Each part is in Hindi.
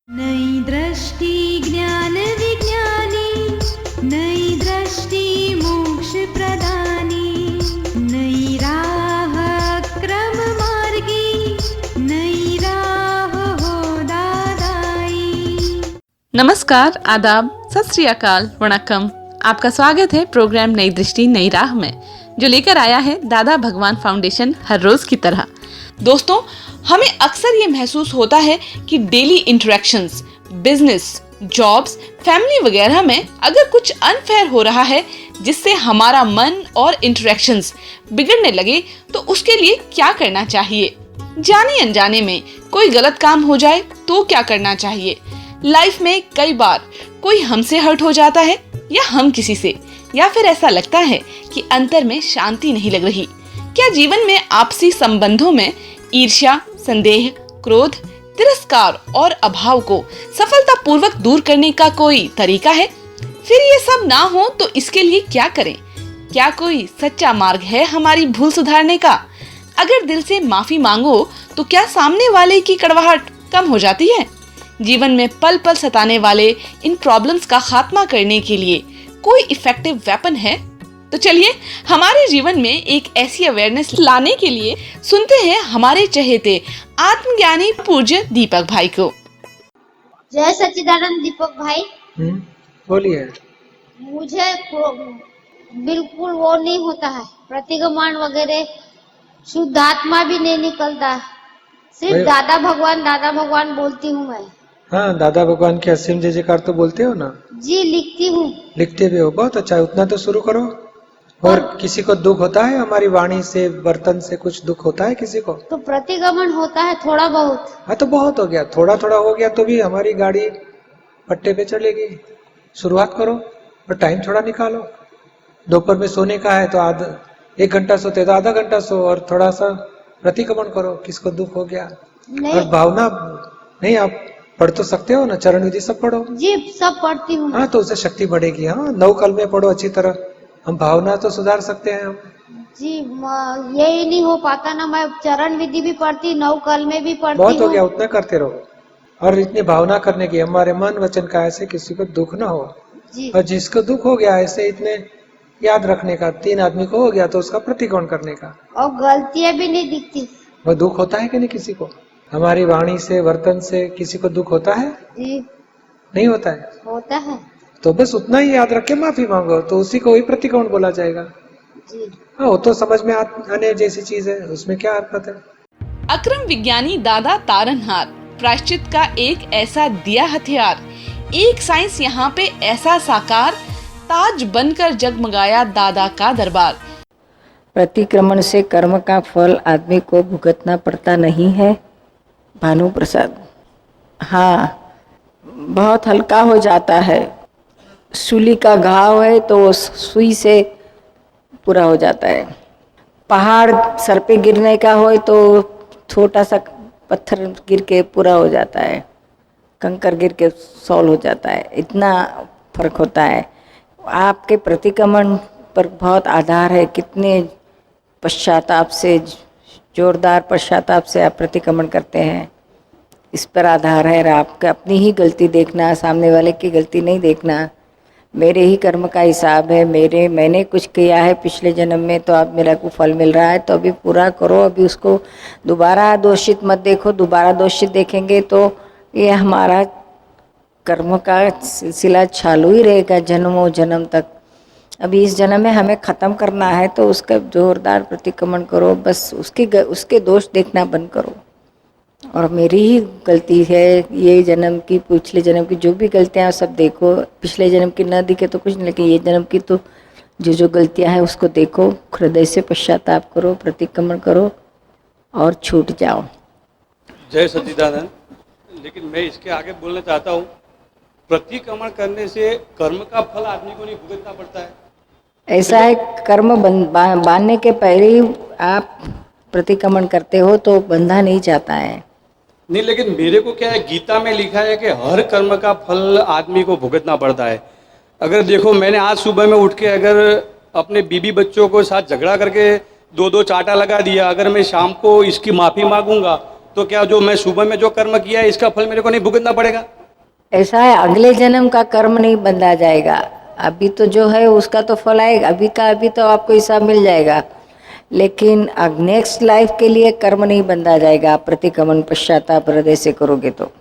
नई दृष्टि ज्ञान विज्ञानी, नई दृष्टि मोक्ष प्रदानी, नई राह क्रम मार्गी, नई राह हो दादाई। नमस्कार, आदाब, सत श्री अकाल, वणक्कम। आपका स्वागत है प्रोग्राम नई दृष्टि नई राह में, जो लेकर आया है दादा भगवान फाउंडेशन हर रोज की तरह। दोस्तों, हमें अक्सर ये महसूस होता है कि daily interactions, business, jobs, family वगैरह में अगर कुछ अनफेयर हो रहा है जिससे हमारा मन और इंटरेक्शंस बिगड़ने लगे तो उसके लिए क्या करना चाहिए। जाने अनजाने में कोई गलत काम हो जाए तो क्या करना चाहिए। लाइफ में कई बार कोई हमसे हर्ट हो जाता है या हम किसी से, या फिर ऐसा लगता है कि अंतर में शांति नहीं लग रही। क्या जीवन में आपसी संबंधों में ईर्ष्या, संदेह, क्रोध, तिरस्कार और अभाव को सफलतापूर्वक दूर करने का कोई तरीका है? फिर ये सब ना हो तो इसके लिए क्या करें? क्या कोई सच्चा मार्ग है हमारी भूल सुधारने का? अगर दिल से माफी मांगो तो क्या सामने वाले की कड़वाहट कम हो जाती है? जीवन में पल पल सताने वाले इन प्रॉब्लम्स का खात्मा करने के लिए कोई इफेक्टिव वेपन है? तो चलिए हमारे जीवन में एक ऐसी अवेयरनेस लाने के लिए सुनते हैं हमारे चहेते आत्मज्ञानी पूज्य दीपक भाई को। जय सच्चिदानंद दीपक भाई। बोलिए। मुझे बिल्कुल वो नहीं होता है, प्रतिगमन वगैरह, शुद्ध आत्मा भी नहीं निकलता, सिर्फ दादा भगवान बोलती हूँ मैं। हाँ, दादा भगवान के असीम जय जयकार तो बोलते हो ना? जी, लिखती हूँ। लिखते भी हो, बहुत अच्छा है। उतना तो शुरू करो। और किसी को दुख होता है हमारी वाणी से, बर्तन से कुछ दुख होता है किसी को? तो प्रतिगमन होता है थोड़ा बहुत। हाँ, तो बहुत हो गया। थोड़ा थोड़ा हो गया तो भी हमारी गाड़ी पट्टे पे चलेगी। शुरुआत करो और टाइम थोड़ा निकालो। दोपहर में सोने का है तो आधा 1 घंटा सोते तो आधा घंटा सो, और थोड़ा सा प्रतिगमन करो किसको दुख हो गया। और भावना नहीं, आप पढ़ तो सकते हो ना, चरण विधि सब पढ़ो। जी, सब पढ़ती हूँ। हाँ, तो उससे शक्ति बढ़ेगी। हाँ, 9 कलमे पढ़ो अच्छी तरह। हम भावना तो सुधार सकते हैं हम। जी, यही नहीं हो पाता ना। मैं चरण विधि भी पढ़ती, 9 कलमे भी पढ़ती। बहुत हो गया, उतना करते रहो। और इतनी भावना करने की हमारे मन वचन का ऐसे किसी को दुख ना हो जी। और जिसको दुख हो गया ऐसे इतने याद रखने का, 3 आदमी को हो गया तो उसका प्रतिकोण करने का। और गलतियाँ भी नहीं दिखती। वो दुख होता है कि नहीं किसी को? हमारी वाणी से, वर्तन से किसी को दुख होता है? जी, नहीं होता है। होता है। तो बस उतना ही याद रख के माफी मांगो, तो उसी को ही प्रतिकोण बोला जाएगा। जी। हाँ, वो तो समझ में आने जैसी चीज है, उसमें क्या हरकत है। अक्रम विज्ञानी दादा तारनहार, प्रायश्चित का एक ऐसा दिया हथियार, एक साइंस यहाँ पे ऐसा साकार, ताज बनकर जगमगाया दादा का दरबार। प्रतिक्रमण से कर्म का फल आदमी को भुगतना पड़ता नहीं है। भानु प्रसाद। हाँ, बहुत हल्का हो जाता है। सूली का घाव है तो सुई से पूरा हो जाता है। पहाड़ सर पे गिरने का हो तो छोटा सा पत्थर गिर के पूरा हो जाता है, कंकर गिर के सॉल्व हो जाता है। इतना फर्क होता है। आपके प्रतिक्रमण पर बहुत आधार है, कितने पश्चाताप से, जोरदार पश्चाताप से आप प्रतिक्रमण करते हैं, इस पर आधार है। आपका अपनी ही गलती देखना, सामने वाले की गलती नहीं देखना। मेरे ही कर्म का हिसाब है, मैंने कुछ किया है पिछले जन्म में तो अब मेरा को फल मिल रहा है, तो अभी पूरा करो। अभी उसको दोबारा दोषित मत देखो। दोबारा दोषित देखेंगे तो ये हमारा कर्म का सिलसिला चालू ही रहेगा जन्मों जन्म तक। अभी इस जन्म में हमें ख़त्म करना है तो उसका जोरदार प्रतिक्रमण करो। बस उसके दोष देखना बंद करो। और मेरी ही गलती है ये जन्म की, पिछले जन्म की जो भी गलतियाँ सब देखो। पिछले जन्म की न दिखे तो कुछ नहीं, लेकिन ये जन्म की तो जो गलतियाँ हैं उसको देखो, हृदय से पश्चाताप करो, प्रतिक्रमण करो और छूट जाओ। जय सच्चिदानंद। लेकिन मैं इसके आगे बोलना चाहता हूँ, प्रतिक्रमण करने से कर्म का फल आदमी को नहीं भुगतना पड़ता है। ऐसा है, कर्म बांधने के पहले ही आप प्रतिक्रमण करते हो तो बंधा नहीं जाता है। नहीं, लेकिन मेरे को क्या है, गीता में लिखा है कि हर कर्म का फल आदमी को भुगतना पड़ता है। अगर देखो, मैंने आज सुबह में उठ के अगर अपने बीबी बच्चों को साथ झगड़ा करके 2-2 चाटा लगा दिया, अगर मैं शाम को इसकी माफ़ी मांगूंगा तो क्या जो मैं सुबह में जो कर्म किया है इसका फल मेरे को नहीं भुगतना पड़ेगा? ऐसा है, अगले जन्म का कर्म नहीं बंधा जाएगा। अभी तो जो है उसका तो फल आएगा, अभी का अभी तो आपको हिसाब मिल जाएगा, लेकिन नेक्स्ट लाइफ के लिए कर्म नहीं बंधा जाएगा। आप प्रतिक्रमण पश्चाताप हृदय से करोगे तो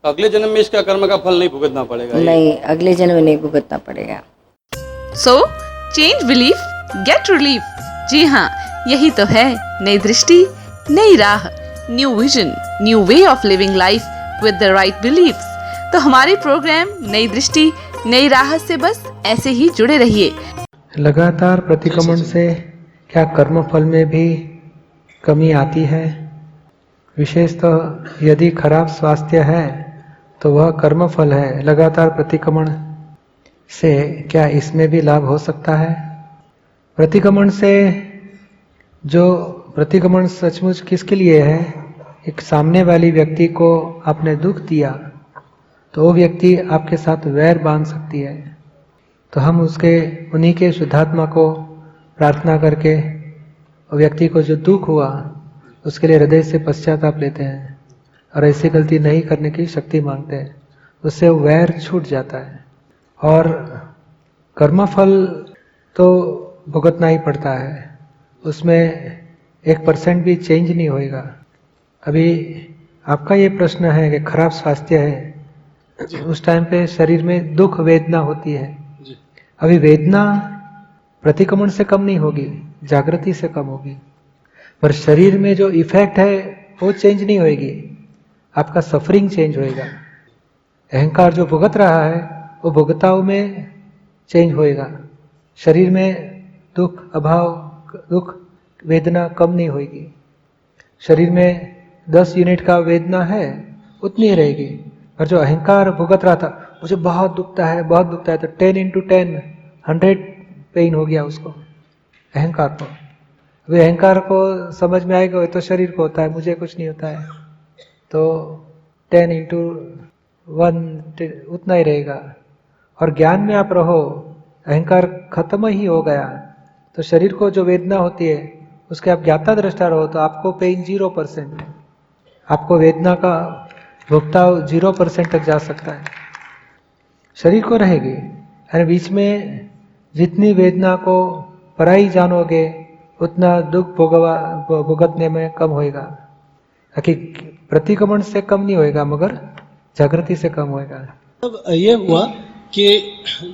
अगले जन्म में इसका कर्म का फल नहीं भुगतना पड़ेगा? नहीं, अगले जन्म में नहीं भुगतना पड़ेगा। So change belief get relief. जी हाँ, यही तो है नई दृष्टि नई राह, new vision, new way of living life with the right beliefs. तो हमारे प्रोग्राम नई दृष्टि नई राह से बस ऐसे ही जुड़े रहिए। लगातार प्रतिक्रमण से क्या कर्मफल में भी कमी आती है? विशेषतः यदि खराब स्वास्थ्य है तो वह कर्मफल है। लगातार प्रतिक्रमण से क्या इसमें भी लाभ हो सकता है? प्रतिक्रमण से जो प्रतिक्रमण सचमुच किसके लिए है? एक सामने वाली व्यक्ति को आपने दुख दिया तो वो व्यक्ति आपके साथ वैर बांध सकती है, तो हम उन्हीं के शुद्धात्मा को प्रार्थना करके व्यक्ति को जो दुख हुआ उसके लिए हृदय से पश्चाताप लेते हैं और ऐसी गलती नहीं करने की शक्ति मांगते हैं, उससे वैर छूट जाता है। और कर्मफल तो भुगतना ही पड़ता है, उसमें 1% भी चेंज नहीं होएगा। अभी आपका ये प्रश्न है कि खराब स्वास्थ्य है, उस टाइम पे शरीर में दुख वेदना होती है। अभी वेदना प्रतिक्रमण से कम नहीं होगी, जागृति से कम होगी, पर शरीर में जो इफेक्ट है वो चेंज नहीं होएगी, आपका सफरिंग चेंज होएगा। अहंकार जो भुगत रहा है वो भुगताव में चेंज होएगा। शरीर में दुख अभाव दुख वेदना कम नहीं होएगी। शरीर में 10 यूनिट का वेदना है उतनी ही रहेगी, और जो अहंकार भुगत रहा था मुझे बहुत दुखता है बहुत दुखता है, तो 10 into 10 100 पेन हो गया उसको, अहंकार को। अभी अहंकार को समझ में आएगा तो शरीर को होता है, मुझे कुछ नहीं होता है, तो 10 into 1 उतना ही रहेगा। और ज्ञान में आप रहो, अहंकार खत्म ही हो गया, तो शरीर को जो वेदना होती है उसके आप ज्ञाता दृष्टा रहो तो आपको पेन 0%, आपको वेदना का भुगताव 0% तक जा सकता है। शरीर को रहेगी, यानी बीच में जितनी वेदना को पराई जानोगे उतना दुख भुगतने में कम होएगा। ताकि प्रतिक्रमण से कम नहीं होएगा मगर जागृति से कम होएगा। अब ये हुआ कि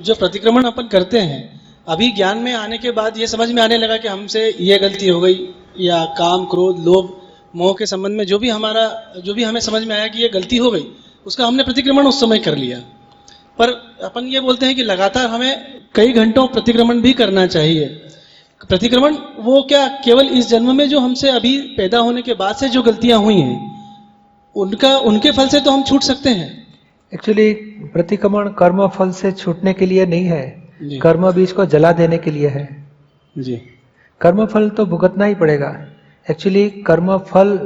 जो प्रतिक्रमण अपन करते हैं, अभी ज्ञान में आने के बाद ये समझ में आने लगा कि हमसे ये गलती हो गई, या काम क्रोध लोभ मोह के संबंध में जो भी हमें समझ में आया कि ये गलती हो गई, उसका हमने प्रतिक्रमण उस समय कर लिया। पर अपन ये बोलते हैं कि लगातार हमें कई घंटों प्रतिक्रमण भी करना चाहिए। प्रतिक्रमण वो क्या केवल इस जन्म में जो हमसे अभी पैदा होने के बाद से जो गलतियां हुई हैं उनके फल से तो हम छूट सकते हैं? एक्चुअली प्रतिक्रमण कर्म फल से छूटने के लिए नहीं है, कर्म बीज को जला देने के लिए है जी। कर्म फल तो भुगतना ही पड़ेगा। एक्चुअली कर्म फल,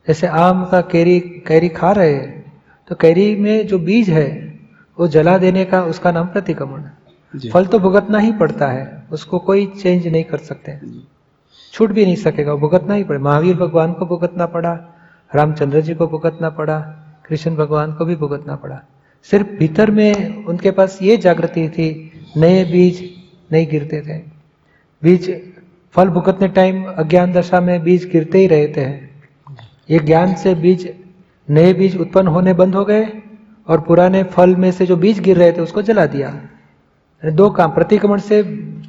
जैसे आम का कैरी खा रहे हैं तो कैरी में जो बीज है वो जला देने का उसका नाम प्रतिक्रमण। फल तो भुगतना ही पड़ता है, उसको कोई चेंज नहीं कर सकते, छूट भी नहीं सकेगा, भुगतना ही पड़े। महावीर भगवान को भुगतना पड़ा, रामचंद्र जी को भुगतना पड़ा, कृष्ण भगवान को भी भुगतना पड़ा। सिर्फ भीतर में उनके पास ये जागृति थी, नए बीज नहीं गिरते थे। बीज फल भुगतने टाइम अज्ञान दशा में बीज गिरते ही रहते हैं। ये ज्ञान से बीज नए बीज उत्पन्न होने बंद हो गए और पुराने फल में से जो बीज गिर रहे थे उसको जला दिया। दो काम, प्रतिक्रमण से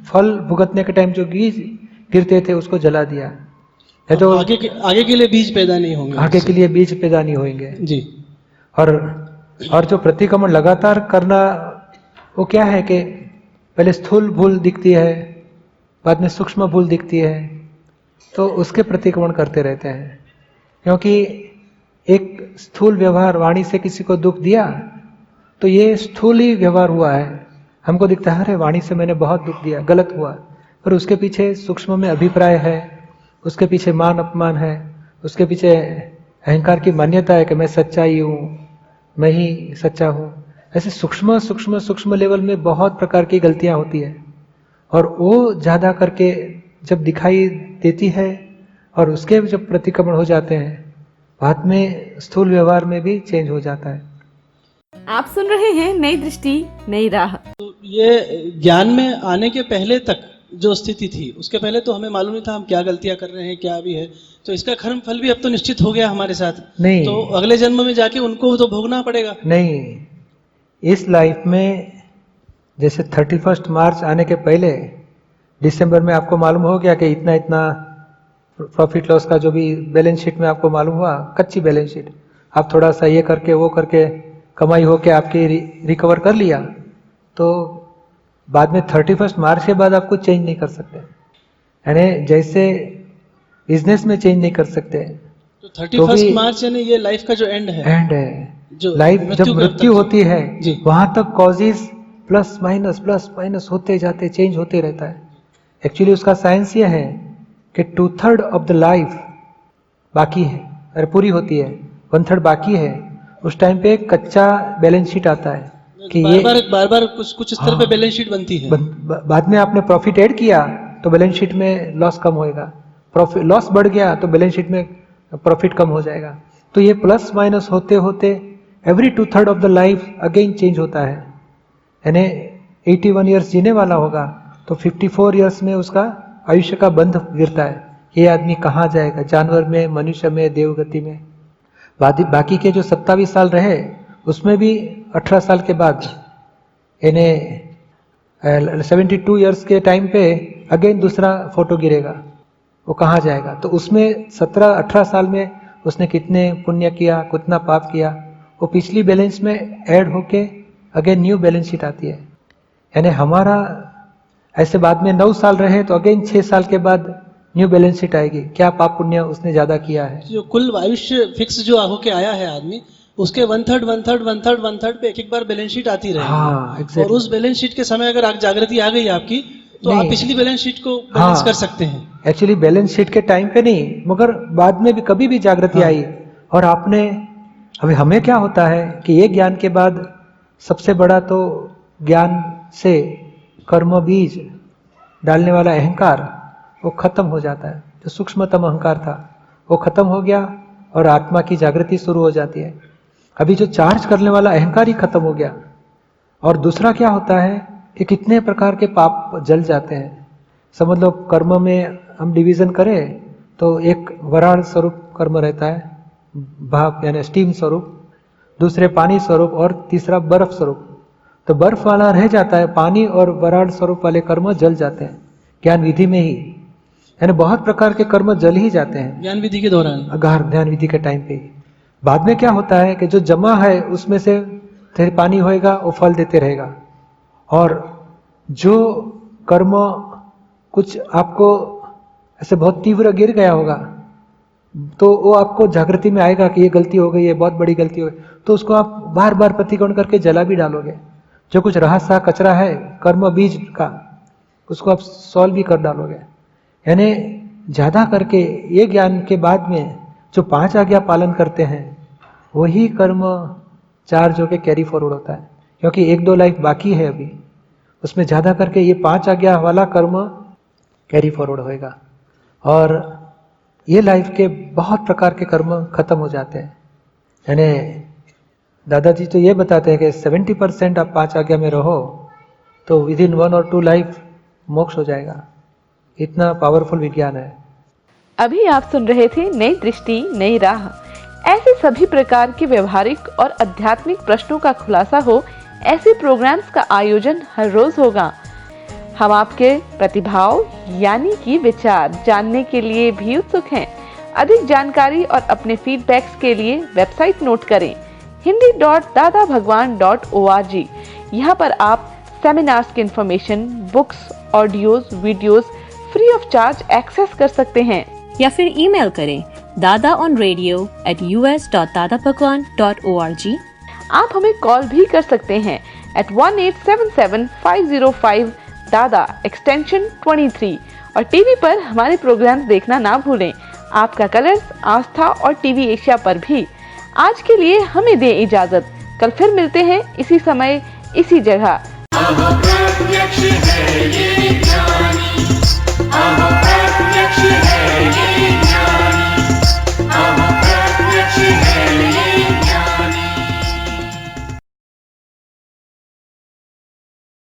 फल भुगतने के टाइम जो बीज गिरते थे उसको जला दिया है, तो आगे के लिए बीज पैदा नहीं होंगे, आगे के लिए बीज पैदा नहीं होंगे जी। और जो प्रतिक्रमण लगातार करना वो क्या है कि पहले स्थूल भूल दिखती है, बाद में सूक्ष्म भूल दिखती है, तो उसके प्रतिक्रमण करते रहते हैं। क्योंकि एक स्थूल व्यवहार, वाणी से किसी को दुख दिया तो ये स्थूल ही व्यवहार हुआ है, हमको दिखता है अरे वाणी से मैंने बहुत दुख दिया, गलत हुआ, पर उसके पीछे सूक्ष्म में अभिप्राय है, उसके पीछे मान अपमान है, उसके पीछे अहंकार की मान्यता है कि मैं सच्चा ही हूँ, मैं ही सच्चा हूँ। ऐसे सूक्ष्म सूक्ष्म सूक्ष्म लेवल में बहुत प्रकार की गलतियां होती है, और वो ज्यादा करके जब दिखाई देती है और उसके जब प्रतिक्रमण हो जाते हैं बाद में स्थूल व्यवहार में भी चेंज हो जाता है। आप सुन रहे हैं नई दृष्टि नई राह। तो ये ज्ञान में आने के पहले तक जो स्थिति थी, उसके पहले तो हमें मालूम नहीं था हम क्या गलतियां कर रहे हैं, क्या भी है। तो इसका कर्म फल भी अब तो निश्चित हो गया हमारे साथ। नहीं, तो अगले जन्म में जाके उनको तो भोगना पड़ेगा। नहीं, इस लाइफ में जैसे 31 मार्च आने के पहले दिसंबर में आपको मालूम हो गया कि इतना इतना प्रॉफिट लॉस का जो भी बैलेंस शीट में आपको मालूम हुआ, कच्ची बैलेंस शीट, आप थोड़ा सा ये करके वो करके कमाई होके आपकी रिकवर कर लिया, तो बाद में 31 मार्च के बाद आपको चेंज नहीं कर सकते। यानी जैसे बिजनेस में चेंज नहीं कर सकते, तो 31 मार्च यानी ये लाइफ का जो एंड है, जो लाइफ जब मृत्यु होती है जी, वहां तक कॉजेज प्लस माइनस होते जाते, चेंज होते रहता है। एक्चुअली उसका साइंस ये है कि 2/3 ऑफ द लाइफ बाकी है, अरे पूरी होती है, 1/3 बाकी है। उस टाइम पे एक कच्चा बैलेंस शीट आता है कि ये बार बार कुछ स्तर पे बैलेंस शीट बनती है। बाद में आपने प्रॉफिट ऐड किया तो बैलेंस शीट में लॉस कम होएगा, प्रॉफिट लॉस बढ़ गया तो बैलेंस शीट में प्रॉफिट कम हो जाएगा। तो ये प्लस माइनस होते होते every 2/3 of the life again change होता है। यानी 81 ईयर्स जीने वाला होगा तो 54 ईयर्स में उसका आयुष्य का बंध गिरता है। ये आदमी कहाँ जाएगा, जानवर में, मनुष्य में, देवगति में। बाकी के जो 27 साल रहे उसमें भी 18 साल के बाद इन्हें 72 ईयर्स के टाइम पे अगेन दूसरा फोटो गिरेगा, वो कहाँ जाएगा। तो उसमें 17-18 साल में उसने कितने पुण्य किया, कितना पाप किया, वो पिछली बैलेंस में ऐड होके अगेन न्यू बैलेंस शीट आती है। यानी हमारा ऐसे बाद में 9 साल रहे तो अगेन 6 साल के बाद न्यू बैलेंस शीट आएगी, क्या पाप पुण्य उसने ज्यादा किया है। जो कुल आयुष्य फिक्स जो होके आया है आदमी, उसके 1/3 पे एक बार बैलेंस शीट आती रहेगी। हाँ, exactly. और उस बैलेंस शीट के समय अगर जागृति आ गई आपकी तो आप पिछली बैलेंस शीट को बैलेंस कर सकते हैं। एक्चुअली बैलेंस शीट के टाइम पे नहीं, मगर बाद में भी कभी भी जागृति आई और आपने, अभी हमें क्या होता है कि ये ज्ञान के बाद सबसे बड़ा तो ज्ञान से कर्म बीज डालने वाला अहंकार वो खत्म हो जाता है। जो सूक्ष्मतम अहंकार था वो खत्म हो गया और आत्मा की जागृति शुरू हो जाती है। अभी जो चार्ज करने वाला अहंकार ही खत्म हो गया। और दूसरा क्या होता है कि कितने प्रकार के पाप जल जाते हैं। समझ लो कर्म में हम डिवीजन करें तो एक वराळ स्वरूप कर्म रहता है, भाप यानी स्टीम स्वरूप, दूसरे पानी स्वरूप और तीसरा बर्फ स्वरूप। तो बर्फ वाला रह जाता है, पानी और वराळ स्वरूप वाले कर्म जल जाते हैं ज्ञान विधि में ही। यानी बहुत प्रकार के कर्म जल ही जाते हैं ज्ञान विधि के दौरान, अगार ध्यान विधि के टाइम पे। बाद में क्या होता है कि जो जमा है उसमें से फिर पानी होएगा, वो फल देते रहेगा। और जो कर्म कुछ आपको ऐसे बहुत तीव्र गिर गया होगा तो वो आपको जागृति में आएगा कि ये गलती हो गई, ये बहुत बड़ी गलती हो गई, तो उसको आप बार बार प्रतिकोण करके जला भी डालोगे। जो कुछ रहा सा कचरा है कर्म बीज का, उसको आप सॉल्व भी कर डालोगे। यानी ज्यादा करके ये ज्ञान के बाद में जो 5 आज्ञा पालन करते हैं वही कर्म चार्ज होके कैरी फॉरवर्ड होता है, क्योंकि 1-2 लाइफ बाकी है अभी, उसमें ज्यादा करके ये 5 आज्ञा वाला कर्म कैरी फॉरवर्ड होएगा। और ये लाइफ के बहुत प्रकार के कर्म खत्म हो जाते हैं। यानी दादाजी तो ये बताते हैं कि 70% आप 5 आज्ञा में रहो तो विद इन 1 और 2 लाइफ मोक्ष हो जाएगा। इतना पावरफुल विज्ञान है। अभी आप सुन रहे थे नई दृष्टि नई राह। ऐसे सभी प्रकार के व्यवहारिक और आध्यात्मिक प्रश्नों का खुलासा हो, ऐसे प्रोग्राम्स का आयोजन हर रोज होगा। हम आपके प्रतिभाव यानी कि विचार जानने के लिए भी उत्सुक हैं। अधिक जानकारी और अपने फीडबैक्स के लिए वेबसाइट नोट करें hindi.dadabhagwan.org। यहाँ पर आप सेमिनार्स की information, books, audios, videos free of charge access कर सकते हैं, या फिर ईमेल करें dadaonradio@us.dadabhagwan.org। आप हमें कॉल भी कर सकते हैं at 1877-505 दादा एक्सटेंशन 23। और टीवी पर हमारे प्रोग्राम्स देखना ना भूलें। आपका कलर्स, आस्था और टीवी एशिया पर भी। आज के लिए हमें दें इजाजत। कल फिर मिलते हैं इसी समय इसी जगह।